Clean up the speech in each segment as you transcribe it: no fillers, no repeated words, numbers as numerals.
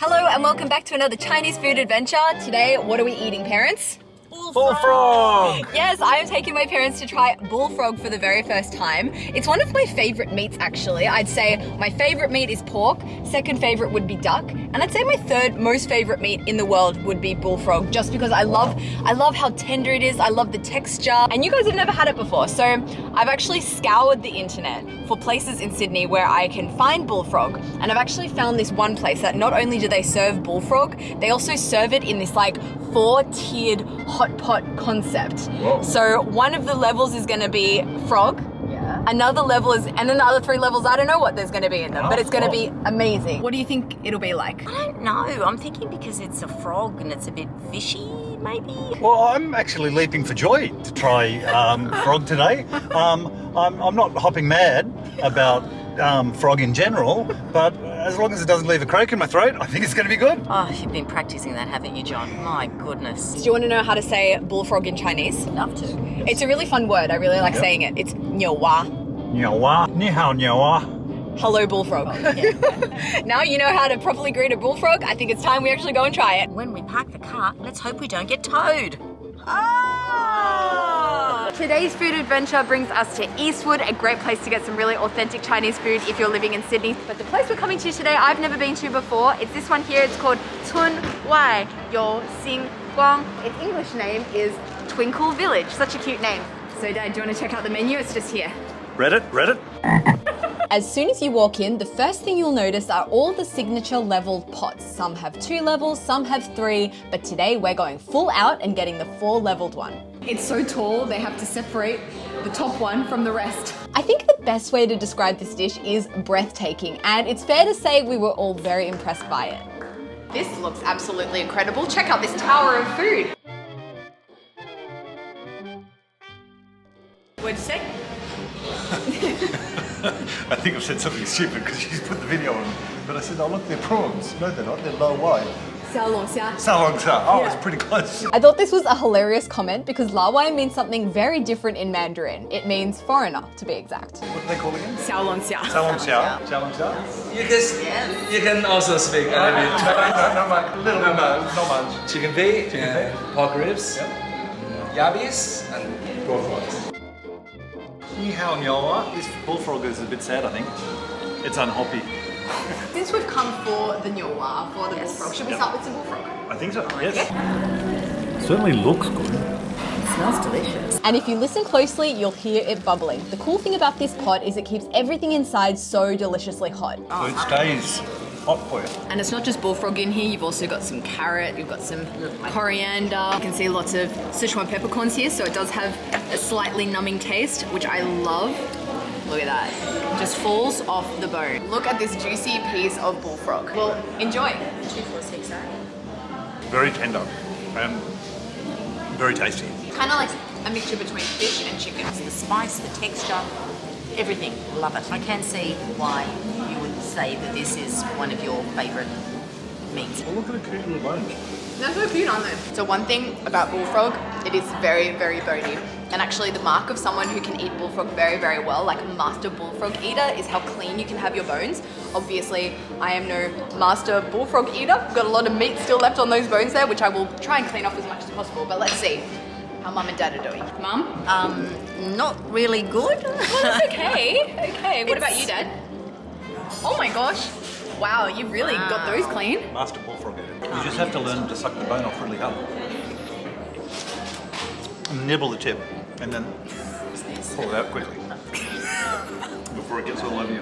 Hello and welcome back to another Chinese food adventure. Today, what are we eating, parents? Bullfrog! Yes, I am taking my parents to try bullfrog for the very first time. It's one of my favorite meats, actually. I'd say my favorite meat is pork, second favorite would be duck, and I'd say my third most favorite meat in the world would be bullfrog, just because I love how tender it is, I love the texture, and you guys have never had it before. So I've actually scoured the internet for places in Sydney where I can find bullfrog, and I've actually found this one place that not only do they serve bullfrog, they also serve it in this like 4-tiered hot pot concept. Whoa. So one of the levels is going to be frog. Yeah. Another level is, and then the other 3 levels, I don't know what there's going to be in them, but it's going to be amazing. What do you think it'll be like? I don't know. I'm thinking because it's a frog and it's a bit fishy, maybe. Well, I'm actually leaping for joy to try frog today. I'm not hopping mad about frog in general, but as long as it doesn't leave a croak in my throat, I think it's going to be good. Oh, you've been practicing that, haven't you, John? My goodness. Do you want to know how to say bullfrog in Chinese? Love to. It's a really fun word. I really like saying it. It's 牛蛙. 牛蛙, ni hao 牛蛙. Hello, bullfrog. Oh, yeah. Now you know how to properly greet a bullfrog. I think it's time we actually go and try it. When we park the car, let's hope we don't get towed. Today's food adventure brings us to Eastwood, a great place to get some really authentic Chinese food if you're living in Sydney. But the place we're coming to today, I've never been to before. It's this one here. It's called村外有星光. Its English name is Twinkle Village. Such a cute name. So Dad, do you want to check out the menu? It's just here. Read it? As soon as you walk in, the first thing you'll notice are all the signature leveled pots. Some have 2 levels, some have 3, but today we're going full out and getting the 4 leveled one. It's so tall, they have to separate the top one from the rest. I think the best way to describe this dish is breathtaking, and it's fair to say we were all very impressed by it. This looks absolutely incredible. Check out this tower of food. What'd you say? I think I've said something stupid because she's put the video on. But I said, oh look, they're prawns. No, they're not. They're low wide. 小龙虾. Salongxia. Oh, it's pretty close. I thought this was a hilarious comment because lawai means something very different in Mandarin. It means foreigner, to be exact. What do they call it again? 小龙虾. Salongxia. Salongxia? You can also speak a little bit. No, little bit, not much. Chicken feet, pork ribs, yabbies, and bullfrogs. Ni hao 牛蛙. This bullfrog is a bit sad, I think. It's unhoppy. Since we've come for the nyowa, for the bullfrog, should we start with some bullfrog? I think so, yes. Certainly looks good. It smells delicious. And if you listen closely, you'll hear it bubbling. The cool thing about this pot is it keeps everything inside so deliciously hot. So it stays hot for you. And it's not just bullfrog in here, you've also got some carrot, you've got some coriander. You can see lots of Sichuan peppercorns here, so it does have a slightly numbing taste, which I love. Look at that. Just falls off the bone. Look at this juicy piece of bullfrog. Well, enjoy. 246, Very tender and very tasty. Kind of like a mixture between fish and chicken. The spice, the texture, everything. Love it. I can see why you would say that this is one of your favourite meats. Well, look at the cute little bones. They're so cute, aren't they? So one thing about bullfrog, it is very, very bony. And actually the mark of someone who can eat bullfrog very, very well, like a master bullfrog eater, is how clean you can have your bones. Obviously, I am no master bullfrog eater. I've got a lot of meat still left on those bones there, which I will try and clean off as much as possible. But let's see how Mum and Dad are doing. Mum? Not really good. Well, that's okay. Okay, what about you, Dad? Oh my gosh. Wow, you've really got those clean. Master bullfrog eater. You just have to learn to suck the bone off really hard. And nibble the tip, and then pull it out quickly before it gets all over you.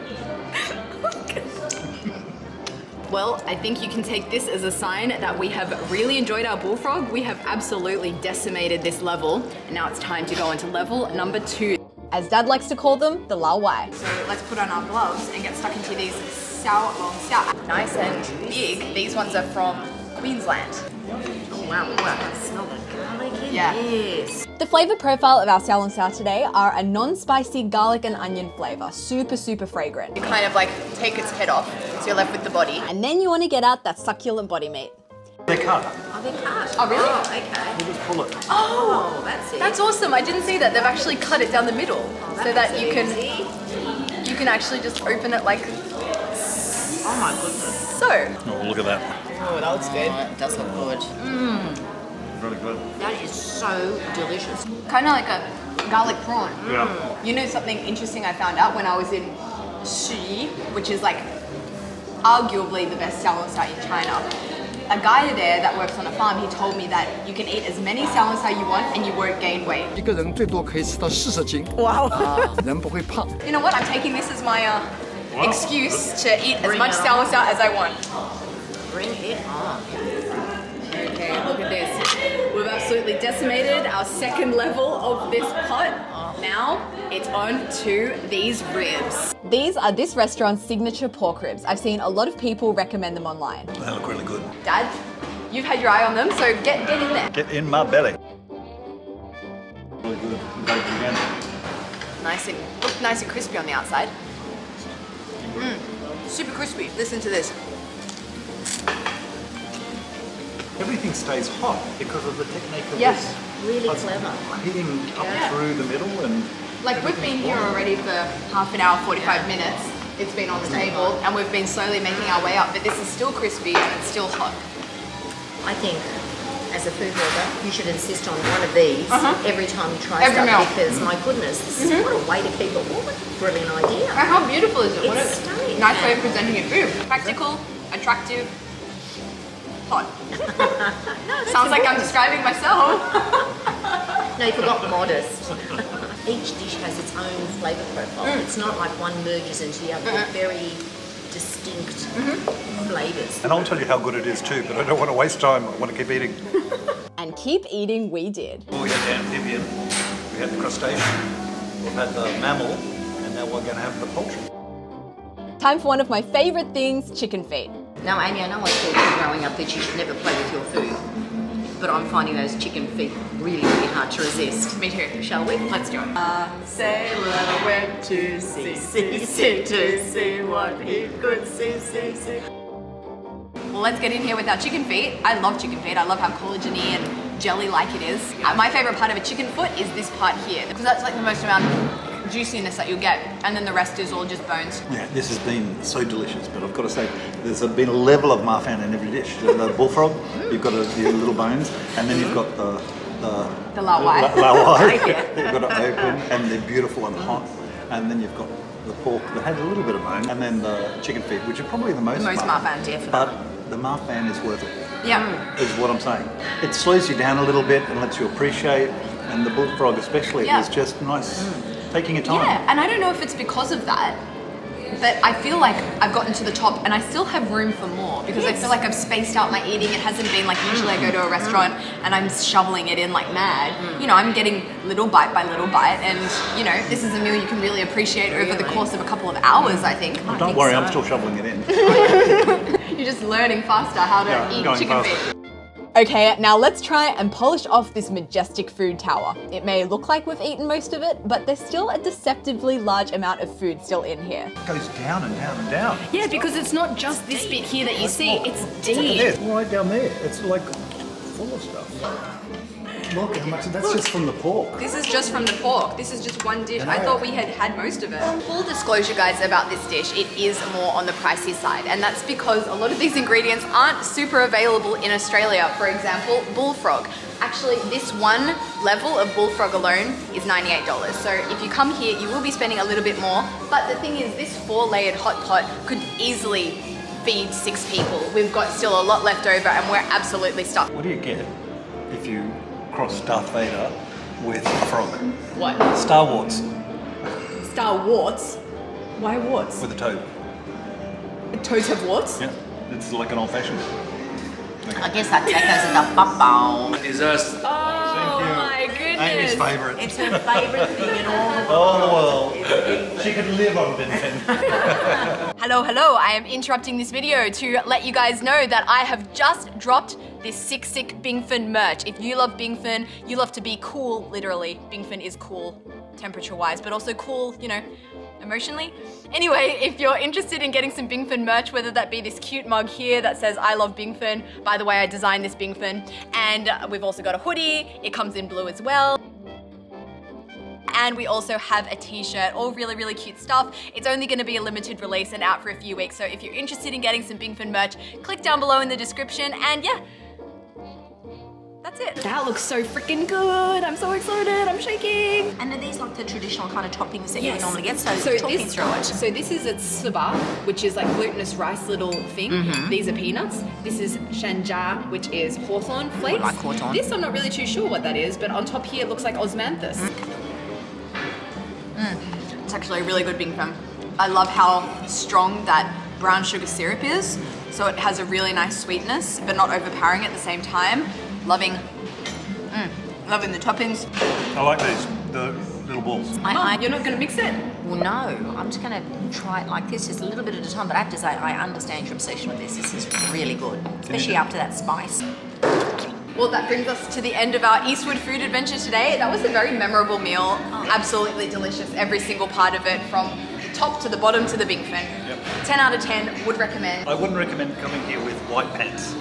Well, I think you can take this as a sign that we have really enjoyed our bullfrog. We have absolutely decimated this level, and now it's time to go into level number 2. As Dad likes to call them, the lao wai. So let's put on our gloves and get stuck into these xiao long xia. Nice and big. These ones are from Queensland. Oh wow, I smell the garlic in this. The flavour profile of our xiaolonxia today are a non-spicy garlic and onion flavour. Super, super fragrant. You kind of like take its head off, so you're left with the body. And then you want to get out that succulent body meat. They're cut. Oh, they're cut. Oh, really? Oh, okay. We'll just pull it. Oh, that's it. That's awesome. I didn't see that. They've actually cut it down the middle so that you can actually just open it like Oh my goodness. So, Oh, look at that. oh, that looks good. It does look good. Really good. That is so delicious. Kind of like a garlic prawn. Yeah. You know something interesting I found out when I was in Shi, which is like arguably the best xiaolongjia in China. A guy there that works on a farm, he told me that you can eat as many xiaolongjia you want and you won't gain weight. 一个人最多可以吃到40斤， Wow. 人不会胖。 You know what? I'm taking this as my excuse to eat as much xiaolongjia as I want. Bring it on. Okay, look at this. We've absolutely decimated our second level of this pot. Now it's on to these ribs. These are this restaurant's signature pork ribs. I've seen a lot of people recommend them online. They look really good. Dad, you've had your eye on them, so get in there. Get in my belly. Really good. Bacon again. Look nice and crispy on the outside. Super crispy. Listen to this. Everything stays hot because of the technique of Yes. this. Really It's clever. Hitting up Yeah. through the middle and Like we've been here already for half an hour, 45 minutes. It's been on the table and we've been slowly making our way up, but this is still crispy and it's still hot. I think as a food blogger, you should insist on one of these every time you try Every stuff meal. because my goodness, this is what a way to keep it warm. Brilliant idea. And how beautiful is it? What It's a stunning. nice way of presenting your food. Practical, attractive, hot. Sounds like I'm describing myself. No, you forgot modest. Each dish has its own flavour profile. It's not like one merges into the other. They're very distinct flavours. I'll tell you how good it is too, but I don't want to waste time. I want to keep eating. And keep eating we did. Oh, we had the amphibian, we had the crustacean, we've had the mammal, and now we're going to have the poultry. Time for one of my favourite things, chicken feet. Now, Amy, I know I told you growing up that you should never play with your food, but I'm finding those chicken feet really, really hard to resist. Me too. Shall we? Let's do it. Sailor went to sea to see what he could see. Well, let's get in here with our chicken feet. I love chicken feet. I love how collagen-y and jelly-like it is. My favourite part of a chicken foot is this part here, because that's like the most amount of juiciness that you'll get, and then the rest is all just bones. Yeah, this has been so delicious, but I've got to say, there's been a level of marfan in every dish. The bullfrog, you've got your little bones, and then you've got the lao wai. lao wai. You've got it open, and they're beautiful and hot. And then you've got the pork that has a little bit of bone, and then the chicken feet, which are probably the most marfan, definitely. But the marfan is worth it, Yeah. is what I'm saying. It slows you down a little bit and lets you appreciate, and the bullfrog especially Yeah. is just nice, taking your time. Yeah, and I don't know if it's because of that, but I feel like I've gotten to the top and I still have room for more because I feel like I've spaced out my eating. It hasn't been like usually I go to a restaurant and I'm shoveling it in like mad. You know, I'm getting little bite by little bite, and you know, this is a meal you can really appreciate over the course of a couple of hours, I think. Don't worry, I'm still shoveling it in. You're just learning faster how to Yeah, eat going chicken faster. feet. Okay, now let's try and polish off this majestic food tower. It may look like we've eaten most of it, but there's still a deceptively large amount of food still in here. It goes down and down and down. Yeah, because it's not just this bit here that you see, it's Look at deep. this, right down there. It's like full of stuff. Look how much, that's just from the pork. This is just from the pork. This is just one dish. I thought we had had most of it. Full disclosure, guys, about this dish, it is more on the pricey side, and that's because a lot of these ingredients aren't super available in Australia. For example, bullfrog. Actually, this one level of bullfrog alone is $98. So if you come here, you will be spending a little bit more. But the thing is, this 4-layered hot pot could easily feed 6 people. We've got still a lot left over, and we're absolutely stuffed. What do you get if you cross Darth Vader with a frog? What? Star Wars Star warts? Why warts? with a toad. Toads have warts? Yeah, it's like an old fashioned. I guess that goes in the bubble. Desserts. Oh my goodness. Amy's favourite. It's her favourite thing in all the world. All the world. She could live on Binfin. Hello, I am interrupting this video to let you guys know that I have just dropped this xxxx Bingfen merch. If you love Bingfen, you love to be cool, literally. Bingfen is cool, temperature-wise, but also cool, you know, emotionally. Anyway, if you're interested in getting some Bingfen merch, whether that be this cute mug here that says I love Bingfen, by the way, I designed this Bingfen, and we've also got a hoodie, it comes in blue as well. and we also have a t-shirt, all really, really cute stuff. It's only gonna be a limited release and out for a few weeks, so if you're interested in getting some Bingford merch, click down below in the description, and yeah, that's it. That looks so freaking good. I'm so excited, I'm shaking. And are these like the traditional kind of toppings that you would normally get? So talk me this, through it. So this is a soba, which is like glutinous rice little thing. These are peanuts. This is shanja, which is hawthorn flakes. Like hawthorn. This I'm not really too sure what that is, but on top here it looks like osmanthus. It's actually a really good Bingford. I love how strong that brown sugar syrup is. So it has a really nice sweetness, but not overpowering at the same time. Loving the toppings. I like these, the little balls. You're not gonna mix it? Well, no, I'm just going to try it like this, just a little bit at a time. But I have to say, I understand your obsession with this. This is really good, especially after that spice. Well, that brings us to the end of our Eastwood food adventure today. That was a very memorable meal. Absolutely delicious, every single part of it, from the top to the bottom to the Bingford. 10 out of 10, would recommend. I wouldn't recommend coming here with white pants.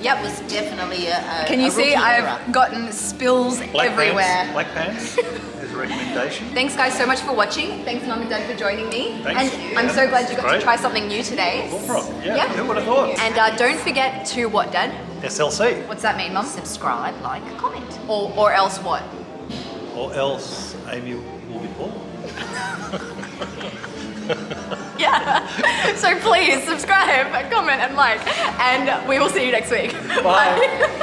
Yep, it was definitely a Can you a see rookie I've error. gotten spills everywhere. Black pants is a recommendation. Thanks guys so much for watching. Thanks Mum and Dad for joining me. Thanks. And I'm so glad you got to Great. try something new today. Bullfrog, yeah. Who would have thought? And don't forget to what, Dad? SLC. What's that mean, Mum? Subscribe, like, comment. Or else what? Or else Amy will be poor. Yeah. So please subscribe, comment and like, and we will see you next week. Bye.